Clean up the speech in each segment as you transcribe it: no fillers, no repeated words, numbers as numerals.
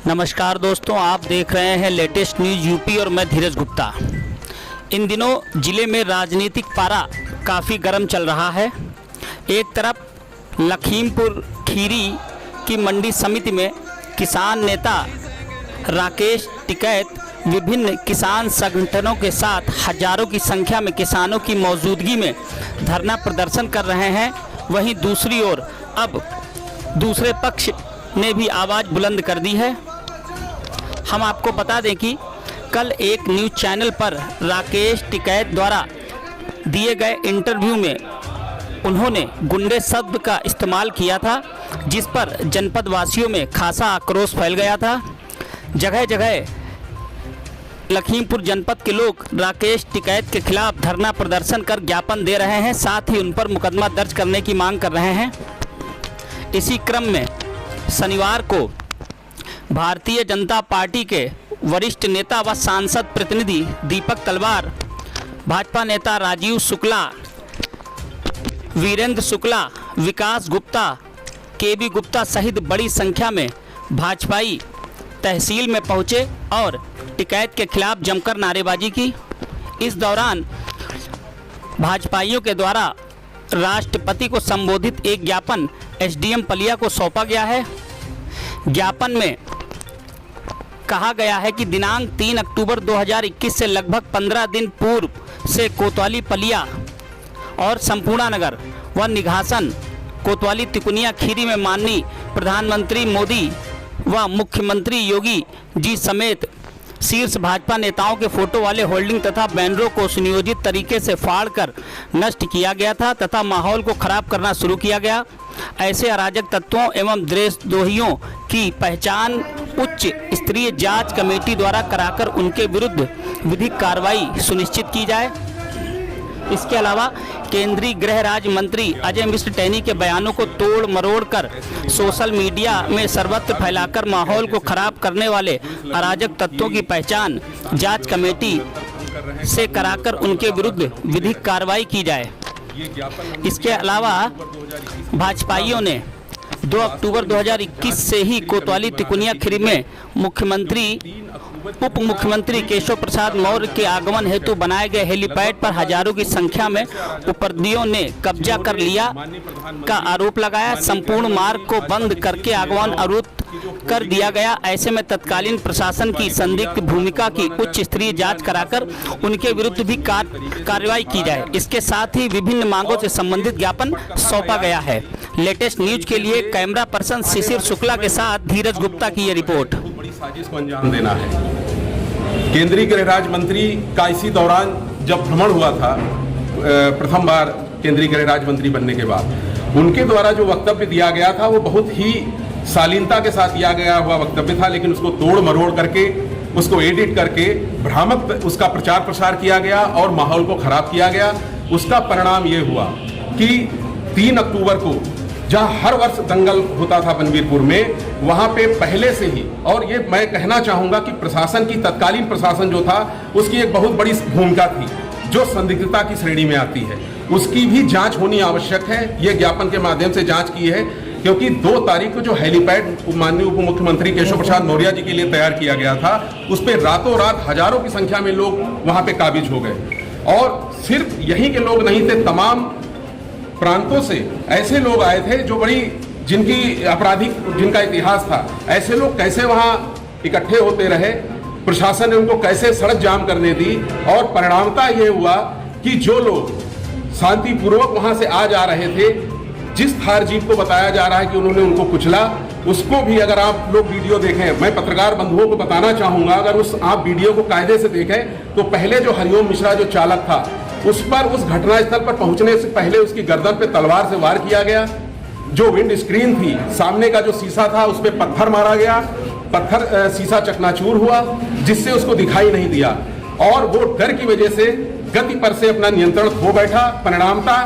नमस्कार दोस्तों, आप देख रहे हैं लेटेस्ट न्यूज़ यूपी और मैं धीरज गुप्ता। इन दिनों ज़िले में राजनीतिक पारा काफ़ी गर्म चल रहा है। एक तरफ लखीमपुर खीरी की मंडी समिति में किसान नेता राकेश टिकैत विभिन्न किसान संगठनों के साथ हजारों की संख्या में किसानों की मौजूदगी में धरना प्रदर्शन कर रहे हैं। वहीं दूसरी ओर अब दूसरे पक्ष ने भी आवाज़ बुलंद कर दी है। हम आपको बता दें कि कल एक न्यूज़ चैनल पर राकेश टिकैत द्वारा दिए गए इंटरव्यू में उन्होंने गुंडे शब्द का इस्तेमाल किया था, जिस पर जनपद वासियों में खासा आक्रोश फैल गया था। जगह जगह लखीमपुर जनपद के लोग राकेश टिकैत के खिलाफ धरना प्रदर्शन कर ज्ञापन दे रहे हैं, साथ ही उन पर मुकदमा दर्ज करने की मांग कर रहे हैं। इसी क्रम में शनिवार को भारतीय जनता पार्टी के वरिष्ठ नेता व सांसद प्रतिनिधि दीपक तलवार, भाजपा नेता राजीव शुक्ला, वीरेंद्र शुक्ला, विकास गुप्ता, केबी गुप्ता सहित बड़ी संख्या में भाजपाई तहसील में पहुंचे और टिकैत के खिलाफ जमकर नारेबाजी की। इस दौरान भाजपाइयों के द्वारा राष्ट्रपति को संबोधित एक ज्ञापन एसडीएम पलिया को सौंपा गया है। ज्ञापन में कहा गया है कि दिनांक 3 अक्टूबर 2021 से लगभग 15 दिन पूर्व से कोतवाली पलिया और संपूर्णा नगर व निघासन कोतवाली तिकुनिया खीरी में माननीय प्रधानमंत्री मोदी व मुख्यमंत्री योगी जी समेत शीर्ष भाजपा नेताओं के फोटो वाले होल्डिंग तथा बैनरों को सुनियोजित तरीके से फाड़कर नष्ट किया गया था तथा माहौल को खराब करना शुरू किया गया। ऐसे अराजक तत्वों एवं देशद्रोहियों की पहचान उच्च स्तरीय जांच कमेटी द्वारा कराकर उनके विरुद्ध विधिक कार्रवाई सुनिश्चित की जाए। इसके अलावा केंद्रीय गृह राज्य मंत्री अजय मिश्र टैनी के बयानों को तोड़ मरोड़ कर सोशल मीडिया में सर्वत्र फैलाकर माहौल को खराब करने वाले अराजक तत्वों की पहचान जांच कमेटी से कराकर उनके विरुद्ध विधिक कार्रवाई की जाए। इसके अलावा भाजपाइयों ने 2 अक्टूबर 2021 से ही कोतवाली तिकुनिया खीरी में उप मुख्यमंत्री केशव प्रसाद मौर्य के आगमन हेतु बनाए गए हेलीपैड पर हजारों की संख्या में उपद्रवियों ने कब्जा कर लिया का आरोप लगाया। संपूर्ण मार्ग को बंद करके आगमन अवरुद्ध कर दिया गया। ऐसे में तत्कालीन प्रशासन की संदिग्ध भूमिका की उच्च स्तरीय जांच कराकर उनके विरुद्ध भी कार्रवाई की जाए। इसके साथ ही विभिन्न मांगों से संबंधित ज्ञापन सौंपा गया है। लेटेस्ट न्यूज के लिए कैमरा पर्सन शिशिर शुक्ला के साथ धीरज गुप्ता की ये रिपोर्ट। बड़ी साजिश को अंजाम देना है। केंद्रीय गृह राज्य मंत्री का इसी दौरान जब भ्रमण हुआ था प्रथम बार केंद्रीय गृह राज्य मंत्री बनने के बाद, उनके द्वारा जो वक्तव्य दिया गया था वो बहुत ही शालीनता के साथ दिया गया हुआ वक्तव्य था, लेकिन उसको तोड़ मरोड़ करके उसको एडिट करके भ्रामक उसका प्रचार प्रसार किया गया और माहौल को खराब किया गया। उसका परिणाम ये हुआ कि 3 अक्टूबर को जहां हर वर्ष दंगल होता था बनवीरपुर में, वहां पे पहले से ही, और ये मैं कहना चाहूंगा कि प्रशासन की तत्कालीन प्रशासन जो था उसकी एक बहुत बड़ी भूमिका थी जो संदिग्धता की श्रेणी में आती है, उसकी भी जांच होनी आवश्यक है। ये ज्ञापन के माध्यम से जांच की है, क्योंकि 2 तारीख को जो हेलीपैड माननीय उप मुख्यमंत्री केशव प्रसाद मौर्य जी के लिए तैयार किया गया था, उस पर रातों रात हजारों की संख्या में लोग वहां पे काबिज हो गए। और सिर्फ यहीं के लोग नहीं थे, तमाम प्रांतों से ऐसे लोग आए थे जो बड़ी जिनकी आपराधिक जिनका इतिहास था। ऐसे लोग कैसे वहां इकट्ठे होते रहे, प्रशासन ने उनको कैसे सड़क जाम करने दी, और परिणामता ये हुआ कि जो लोग शांतिपूर्वक वहां से आ जा रहे थे, जिस थार जीप को बताया जा रहा है कि उन्होंने उनको कुचला, उसको भी अगर आप लोग वीडियो देखें, मैं पत्रकार बंधुओं को बताना चाहूंगा, अगर आप वीडियो को कायदे से देखें तो पहले जो हरिओम मिश्रा जो चालक था, उस पर उस घटनास्थल पर पहुंचने से पहले उसकी गर्दन पे तलवार से वार किया गया। जो विंड स्क्रीन थी, सामने का जो शीशा था, उस पर पत्थर मारा गया, पत्थर शीशा चकनाचूर हुआ, जिससे उसको दिखाई नहीं दिया, और वो डर की वजह से गति पर से अपना नियंत्रण खो बैठा। परिणामता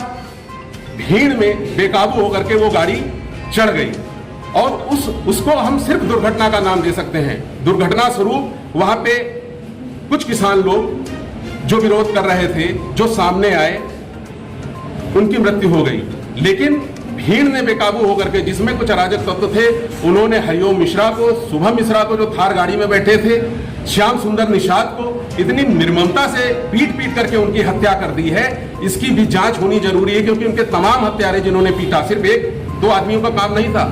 भीड़ में बेकाबू होकर के वो गाड़ी चढ़ गई, और उसको हम सिर्फ दुर्घटना का नाम दे सकते हैं। दुर्घटना स्वरूप वहां पे कुछ किसान लोग जो विरोध कर रहे थे, जो सामने आए, उनकी मृत्यु हो गई। लेकिन भीड़ ने बेकाबू होकर के, जिसमें कुछ अराजक तत्व थे, उन्होंने हरिओम मिश्रा को, शुभम मिश्रा को जो थार गाड़ी में बैठे थे, श्याम सुंदर निषाद को इतनी निर्ममता से पीट पीट करके उनकी हत्या कर दी है। इसकी भी जांच होनी जरूरी है, क्योंकि उनके तमाम हत्यारे जिन्होंने पीटा, सिर्फ एक दो आदमियों का काम नहीं था,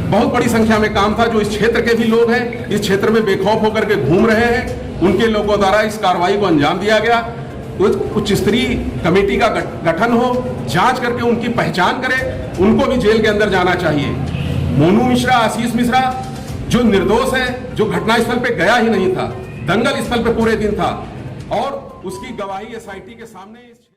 बहुत बड़ी संख्या में काम था। जो इस क्षेत्र के भी लोग हैं, इस क्षेत्र में बेखौफ होकर के घूम रहे हैं, उनके लोगों द्वारा इस कार्रवाई को अंजाम दिया गया। उच्च स्तरीय कमेटी का गठन हो, जांच करके उनकी पहचान करे, उनको भी जेल के अंदर जाना चाहिए। मोनू मिश्रा, आशीष मिश्रा जो निर्दोष है, जो घटनास्थल पे गया ही नहीं था, दंगल स्थल पे पूरे दिन था, और उसकी गवाही एसआईटी के सामने